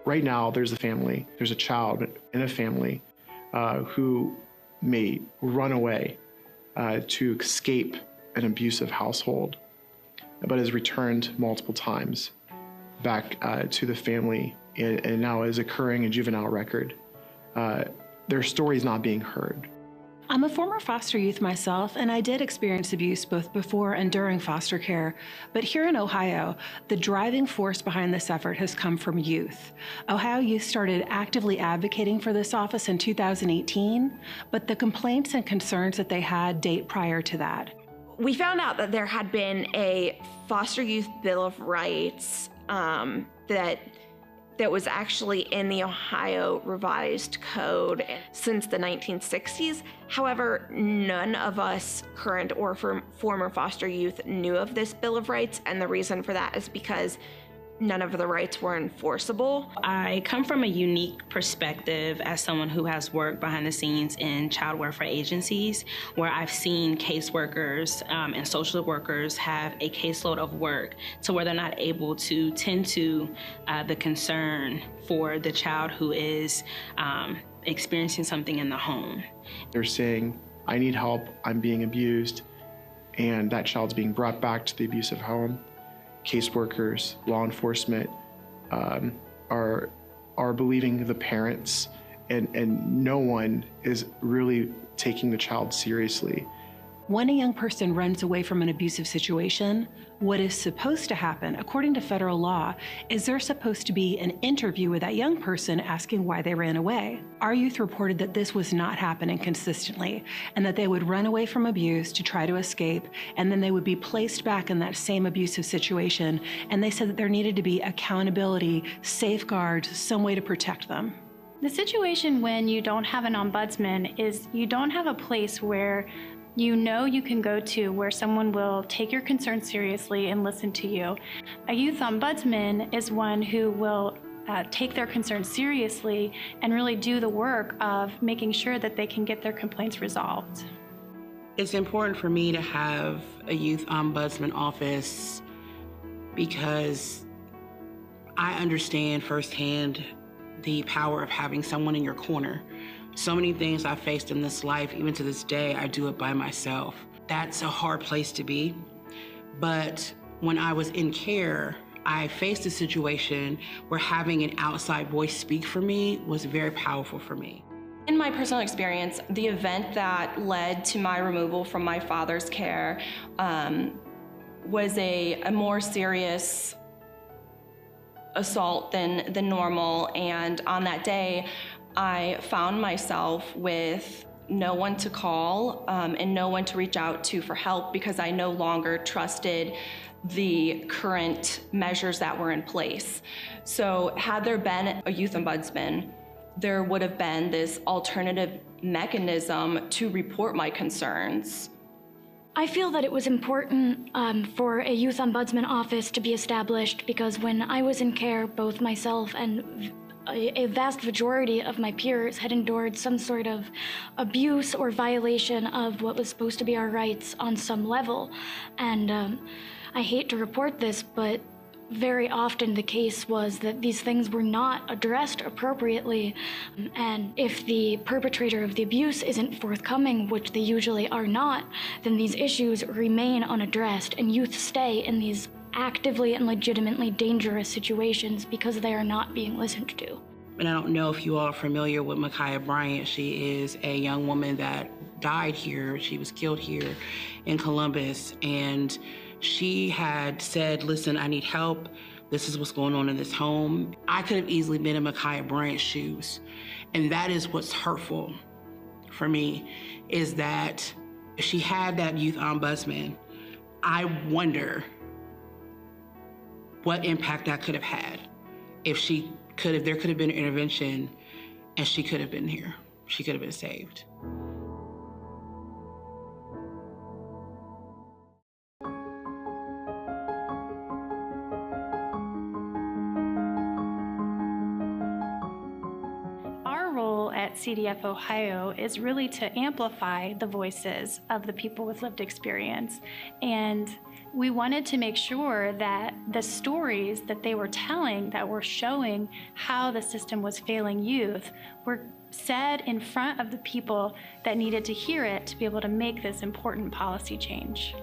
Right now, there's a child in a family who may run away to escape an abusive household, but has returned multiple times back to the family and now is occurring in juvenile record. Their story is not being heard. I'm a former foster youth myself, and I did experience abuse both before and during foster care. But here in Ohio, the driving force behind this effort has come from youth. Ohio Youth started actively advocating for this office in 2018, but the complaints and concerns that they had date prior to that. We found out that there had been a foster youth Bill of Rights that was actually in the Ohio Revised Code since the 1960s. However, none of us current or former foster youth knew of this Bill of Rights, and the reason for that is because none of the rights were enforceable. I come from a unique perspective as someone who has worked behind the scenes in child welfare agencies, where I've seen caseworkers and social workers have a caseload of work to where they're not able to tend to the concern for the child who is experiencing something in the home. They're saying, I need help, I'm being abused, and that child's being brought back to the abusive home. Caseworkers, law enforcement are believing the parents, and no one is really taking the child seriously. When a young person runs away from an abusive situation, what is supposed to happen, according to federal law, is there's supposed to be an interview with that young person asking why they ran away. Our youth reported that this was not happening consistently, and that they would run away from abuse to try to escape, and then they would be placed back in that same abusive situation, and they said that there needed to be accountability, safeguards, some way to protect them. The situation when you don't have an ombudsman is you don't have a place where you know you can go to where someone will take your concerns seriously and listen to you. A youth ombudsman is one who will take their concerns seriously and really do the work of making sure that they can get their complaints resolved. It's important for me to have a youth ombudsman office because I understand firsthand the power of having someone in your corner. So many things I've faced in this life, even to this day, I do it by myself. That's a hard place to be. But when I was in care, I faced a situation where having an outside voice speak for me was very powerful for me. In my personal experience, the event that led to my removal from my father's care was a more serious assault than normal. And on that day, I found myself with no one to call and no one to reach out to for help because I no longer trusted the current measures that were in place. So had there been a youth ombudsman, there would have been this alternative mechanism to report my concerns. I feel that it was important for a youth ombudsman office to be established because when I was in care, both myself and a vast majority of my peers had endured some sort of abuse or violation of what was supposed to be our rights on some level. And I hate to report this, but very often the case was that these things were not addressed appropriately. And if the perpetrator of the abuse isn't forthcoming, which they usually are not, then these issues remain unaddressed and youth stay in these actively and legitimately dangerous situations because they are not being listened to. And I don't know if you all are familiar with Micaiah Bryant. She is a young woman that died here. She was killed here in Columbus. And she had said, listen, I need help. This is what's going on in this home. I could have easily been in Micaiah Bryant's shoes. And that is what's hurtful for me, is that if she had that youth ombudsman, I wonder what impact that could have had if there could have been an intervention and she could have been here. She could have been saved. Our role at CDF-Ohio is really to amplify the voices of the people with lived experience and We wanted to make sure that the stories that they were telling that were showing how the system was failing youth were said in front of the people that needed to hear it to be able to make this important policy change.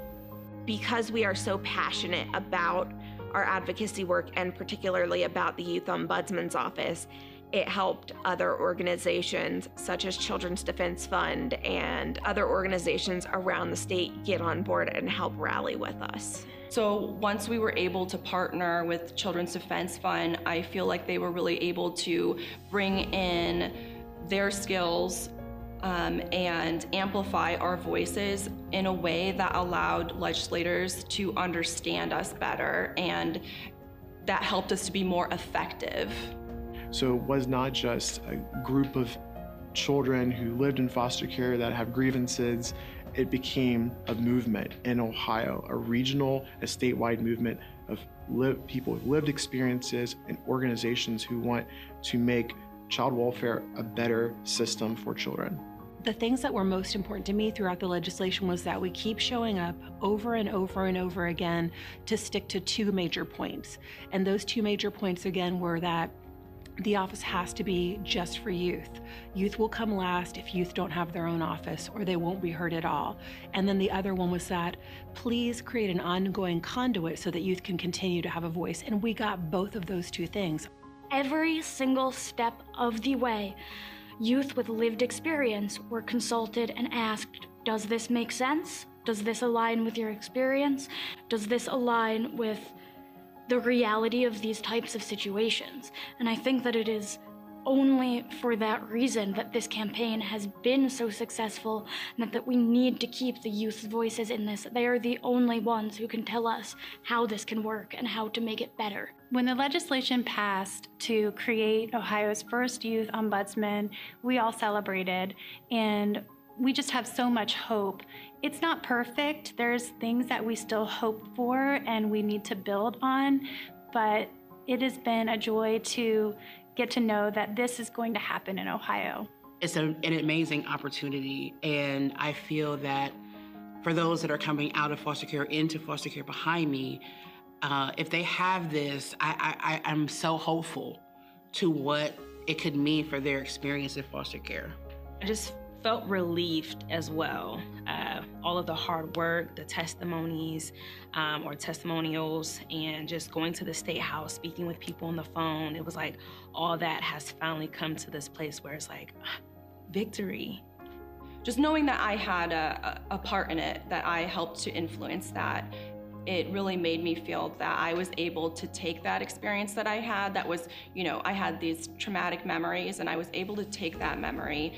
Because we are so passionate about our advocacy work and particularly about the Youth Ombudsman's Office, it helped other organizations such as Children's Defense Fund and other organizations around the state get on board and help rally with us. So once we were able to partner with Children's Defense Fund, I feel like they were really able to bring in their skills and amplify our voices in a way that allowed legislators to understand us better, and that helped us to be more effective. So it was not just a group of children who lived in foster care that have grievances. It became a movement in Ohio, a regional, a statewide movement of people with lived experiences and organizations who want to make child welfare a better system for children. The things that were most important to me throughout the legislation was that we keep showing up over and over and over again to stick to two major points. And those two major points again were that the office has to be just for youth. Youth will come last if youth don't have their own office, or they won't be heard at all. And then the other one was that please create an ongoing conduit so that youth can continue to have a voice. And we got both of those two things. Every single step of the way, youth with lived experience were consulted and asked, does this make sense? Does this align with your experience? Does this align with the reality of these types of situations? And I think that it is only for that reason that this campaign has been so successful, and that we need to keep the youth's voices in this. They are the only ones who can tell us how this can work and how to make it better. When the legislation passed to create Ohio's first youth ombudsman, we all celebrated, and we just have so much hope. It's not perfect. There's things that we still hope for and we need to build on, but it has been a joy to get to know that this is going to happen in Ohio. It's an amazing opportunity, and I feel that for those that are coming out of foster care into foster care behind me, if they have this, I'm so hopeful to what it could mean for their experience in foster care. I just felt relieved as well. All of the hard work, the testimonies or testimonials, and just going to the State House, speaking with people on the phone, it was like all that has finally come to this place where it's like victory. Just knowing that I had a part in it, that I helped to influence that, it really made me feel that I was able to take that experience that I had, that was, I had these traumatic memories, and I was able to take that memory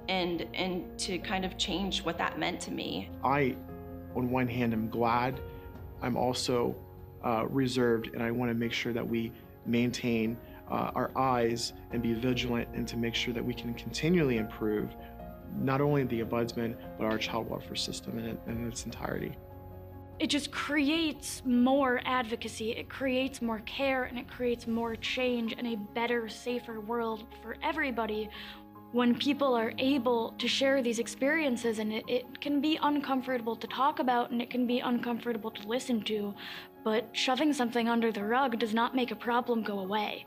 and to kind of change what that meant to me. I, on one hand, am glad. I'm also reserved, and I want to make sure that we maintain our eyes and be vigilant, and to make sure that we can continually improve not only the Ombudsman, but our child welfare system in its entirety. It just creates more advocacy, it creates more care, and it creates more change and a better, safer world for everybody when people are able to share these experiences. And it can be uncomfortable to talk about, and it can be uncomfortable to listen to, but shoving something under the rug does not make a problem go away.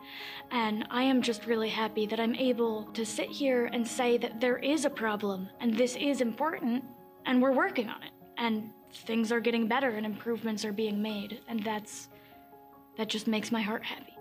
And I am just really happy that I'm able to sit here and say that there is a problem, and this is important, and we're working on it. And things are getting better and improvements are being made, and that just makes my heart happy.